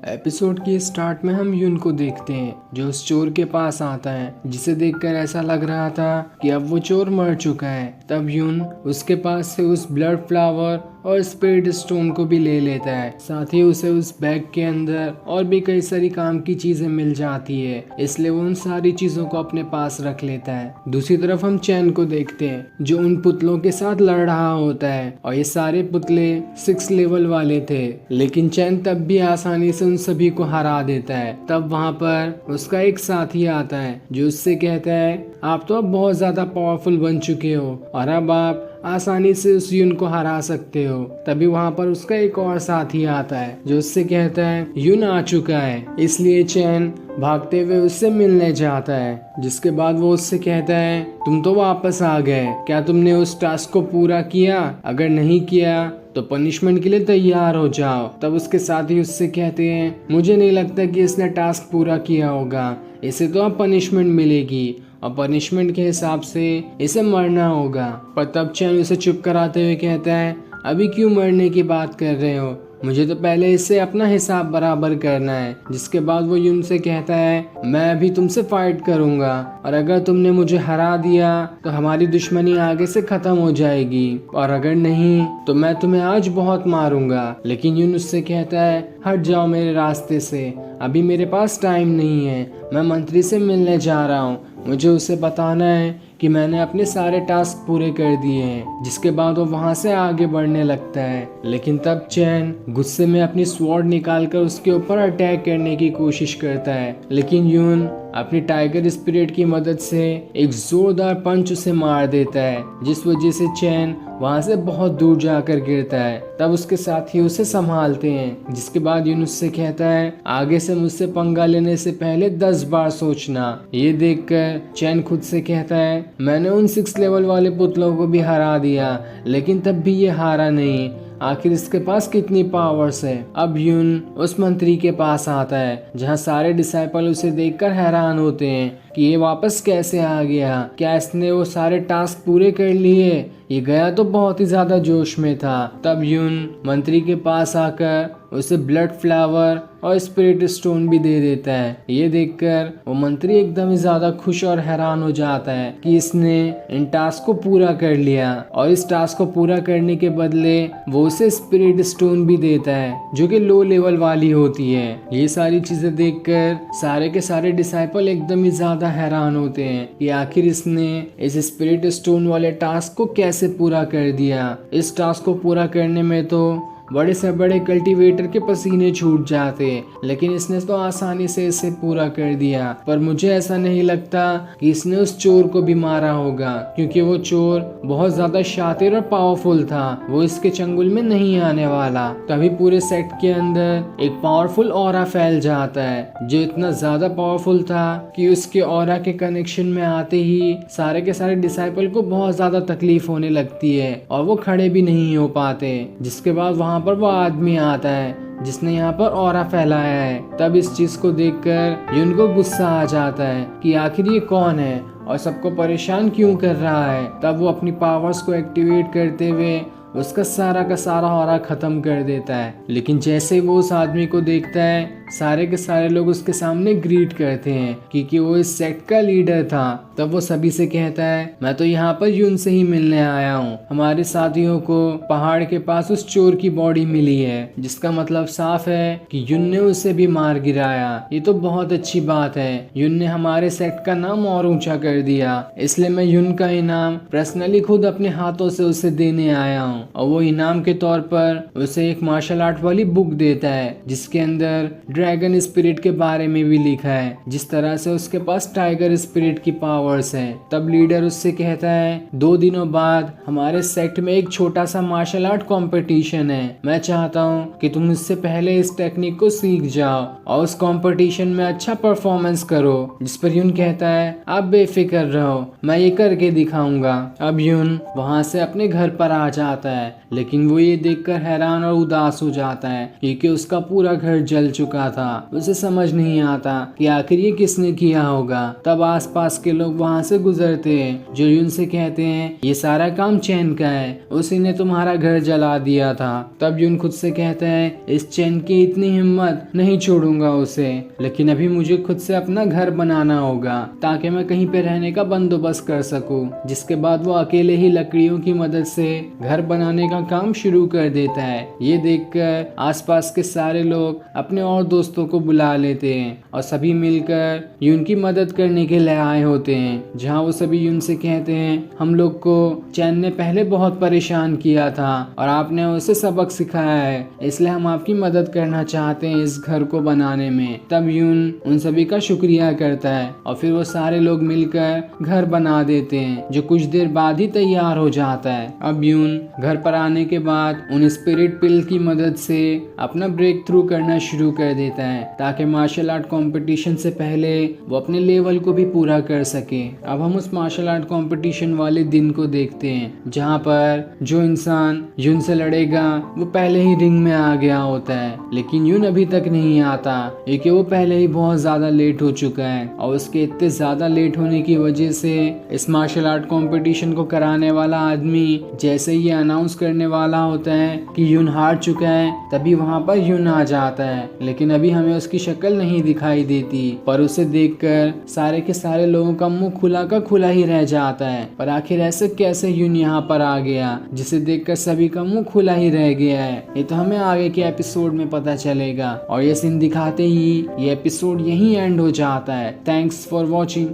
Episode के start में हम यून को देखते हैं जो उस चोर के पास आता है, जिसे देखकर ऐसा लग रहा था कि अब वो चोर मर चुका है। तब यून उसके पास से उस ब्लड फ्लावर और स्पिरिट स्टोन को भी ले लेता है। साथ ही उसे उस बैग के अंदर और भी कई सारी काम की चीजें मिल जाती है, इसलिए वो उन सारी चीजों को अपने पास रख लेता है। दूसरी तरफ हम चैन को देखते हैं जो उन पुतलों के साथ लड़ रहा होता है, और ये सारे पुतले 6 लेवल वाले थे, लेकिन चैन तब भी आसानी से उन सभी को हरा देता है। तब वहाँ पर उसका एक साथी आता है जो उससे कहता है, आप तो अब बहुत ज्यादा पावरफुल बन चुके हो और अब आप आसानी से उस यून को हरा सकते हो। तभी वहाँ पर उसका एक और साथी आता है जो उससे कहता है, यून आ चुका है। इसलिए चैन भागते हुए उससे मिलने जाता है, जिसके बाद वो उससे कहता है, तुम तो वापस आ गए, क्या तुमने उस टास्क को पूरा किया? अगर नहीं किया तो पनिशमेंट के लिए तैयार हो जाओ। तब उसके साथी उससे कहते हैं, मुझे नहीं लगता कि इसने टास्क पूरा किया होगा, इसे तो अब पनिशमेंट मिलेगी और पनिशमेंट के हिसाब से इसे मरना होगा। पर तब चैन उसे चुप कराते हुए कहता है, अभी क्यों मरने की बात कर रहे हो, मुझे तो पहले इससे अपना हिसाब बराबर करना है। जिसके बाद वो यून से कहता है, मैं अभी तुमसे फाइट करूंगा और अगर तुमने मुझे हरा दिया तो हमारी दुश्मनी आगे से खत्म हो जाएगी, और अगर नहीं तो मैं तुम्हें आज बहुत मारूंगा। लेकिन यून उससे कहता है, हट जाओ मेरे रास्ते से, अभी मेरे पास टाइम नहीं है, मैं मंत्री से मिलने जा रहा हूँ, मुझे उसे बताना है कि मैंने अपने सारे टास्क पूरे कर दिए हैं। जिसके बाद वो वहां से आगे बढ़ने लगता है, लेकिन तब चैन गुस्से में अपनी स्वॉर्ड निकालकर उसके ऊपर अटैक करने की कोशिश करता है, लेकिन यून अपनी टाइगर स्पिरिट की मदद से एक जोरदार पंच उसे मार देता है, जिस वजह से चैन वहां से बहुत दूर जाकर गिरता है। तब उसके साथी उसे संभालते हैं, जिसके बाद यून उससे कहता है, आगे से मुझसे पंगा लेने से पहले 10 बार सोचना। ये देखकर चैन खुद से कहता है, मैंने उन 6 लेवल वाले पुतलों को भी हरा दिया, लेकिन तब भी ये हारा नहीं, आखिर इसके पास कितनी पावर्स है। अब यून उस मंत्री के पास आता है जहाँ सारे डिसाइपल उसे देखकर हैरान होते हैं कि ये वापस कैसे आ गया, क्या इसने वो सारे टास्क पूरे कर लिए? ये गया तो बहुत ही ज्यादा जोश में था। तब यून मंत्री के पास आकर उसे ब्लड फ्लावर और स्पिरिट स्टोन भी दे देता है। ये देखकर वो मंत्री एकदम ही ज्यादा खुश और हैरान हो जाता है कि इसने इन टास्क को पूरा कर लिया, और इस टास्क को पूरा करने के बदले वो उसे स्पिरिट स्टोन भी देता है जो कि लो लेवल वाली होती है। ये सारी चीजें देखकर सारे के सारे डिसाइपल एकदम ही ज्यादा हैरान होते हैं कि आखिर इसने इस स्पिरिट स्टोन वाले टास्क को कैसे पूरा कर दिया। इस टास्क को पूरा करने में तो बड़े से बड़े कल्टीवेटर के पसीने छूट जाते, लेकिन इसने तो आसानी से इसे पूरा कर दिया। पर मुझे ऐसा नहीं लगता कि इसने उस चोर को भी मारा होगा, क्योंकि वो चोर बहुत ज्यादा शातिर और पावरफुल था, वो इसके चंगुल में नहीं आने वाला। तभी पूरे सेट के अंदर एक पावरफुल ऑरा फैल जाता है, जो इतना ज्यादा पावरफुल था कि उसके ऑरा के कनेक्शन में आते ही सारे के सारे डिसाइपल को बहुत ज्यादा तकलीफ होने लगती है और वो खड़े भी नहीं हो पाते। जिसके बाद वहाँ पर वो आदमी आता है जिसने यहाँ पर ऑरा फैलाया है। तब इस चीज को देखकर यून को गुस्सा आ जाता है कि आखिर ये कौन है और सबको परेशान क्यों कर रहा है। तब वो अपनी पावर्स को एक्टिवेट करते हुए उसका सारा का सारा ऑरा खत्म कर देता है। लेकिन जैसे वो उस आदमी को देखता है, सारे के सारे लोग उसके सामने ग्रीट करते हैं क्योंकि वो इस सेक्ट का लीडर था। तब वो सभी से कहता है, मैं तो यहाँ पर यून से ही मिलने आया हूँ, हमारे साथियों को पहाड़ के पास उस चोर की बॉडी मिली है, जिसका मतलब साफ है कि यून ने उसे भी मार गिराया। ये तो बहुत अच्छी बात है, यून ने हमारे सेक्ट का नाम और ऊंचा कर दिया, इसलिए मैं यून का इनाम पर्सनली खुद अपने हाथों से उसे देने आया हूँ। और वो इनाम के तौर पर उसे एक मार्शल आर्ट वाली बुक देता है, जिसके अंदर ड्रैगन स्पिरिट के बारे में भी लिखा है, जिस तरह से उसके पास टाइगर स्पिरिट की पावर्स है। तब लीडर उससे कहता है, 2 दिनों बाद हमारे सेक्ट में एक छोटा सा मार्शल आर्ट कंपटीशन है, मैं चाहता हूँ कि तुम इससे पहले इस टेक्निक को सीख जाओ और उस कंपटीशन में अच्छा परफॉर्मेंस करो। जिस पर यून कहता है, आप बेफिक्र रहो, मैं ये करके दिखाऊंगा। अब यून वहाँ से अपने घर पर आ जाता है, लेकिन वो ये देखकर हैरान और उदास हो जाता है क्योंकि उसका पूरा घर जल चुका था। उसे समझ नहीं आता कि आखिर ये किसने किया होगा। तब आसपास के लोग लोग वहाँ से गुजरते हैं जो यून से कहते हैं ये सारा काम चैन का है, उसी ने तुम्हारा घर जला दिया था। तब यून खुद से कहता है इस चैन की इतनी हिम्मत, नहीं छोड़ूंगा उसे, लेकिन अभी मुझे खुद से अपना घर बनाना होगा ताकि मैं कहीं पे रहने का बंदोबस्त कर सकूं। जिसके बाद वो अकेले ही लकड़ियों की मदद से घर बनाने का काम शुरू कर देता है। ये देखकर आसपास के सारे लोग अपने और दोस्तों को बुला लेते हैं और सभी मिलकर यून की मदद करने के लिए आए होते हैं। जहाँ वो सभी यून से कहते हैं हम लोग को चैन ने पहले बहुत परेशान किया था और आपने उसे सबक सिखाया है, इसलिए हम आपकी मदद करना चाहते हैं इस घर को बनाने में। तब यून उन सभी का शुक्रिया करता है और फिर वो सारे लोग मिलकर घर बना देते हैं जो कुछ देर बाद ही तैयार हो जाता है। अब यून घर पर आने के बाद उन स्पिरिट पिल की मदद से अपना ब्रेक थ्रू करना शुरू कर देता है ताकि मार्शल आर्ट कंपटीशन से पहले वो अपने लेवल को भी पूरा कर सके। अब हम उस मार्शल आर्ट कंपटीशन वाले दिन को देखते हैं जहाँ पर जो इंसान यून से लड़ेगा वो पहले ही रिंग में आ गया होता है, लेकिन यून अभी तक नहीं आता क्योंकि वो पहले ही बहुत ज्यादा लेट हो चुका है। और उसके इतने ज्यादा लेट होने की वजह से इस मार्शल आर्ट कंपटीशन को कराने वाला आदमी जैसे ही अनाउंस करने वाला होता है कि यून हार चुका है, तभी वहाँ पर यून आ जाता है, लेकिन अभी हमें उसकी शक्ल नहीं दिखाई देती। पर उसे देखकर सारे के सारे लोगों का मुंह खुला का खुला ही रह जाता है। पर आखिर ऐसे कैसे यून यहाँ पर आ गया जिसे देखकर सभी का मुंह खुला ही रह गया है, ये तो हमें आगे के एपिसोड में पता चलेगा। और ये सीन दिखाते ही ये एपिसोड यहीं एंड हो जाता है। Thanks for watching.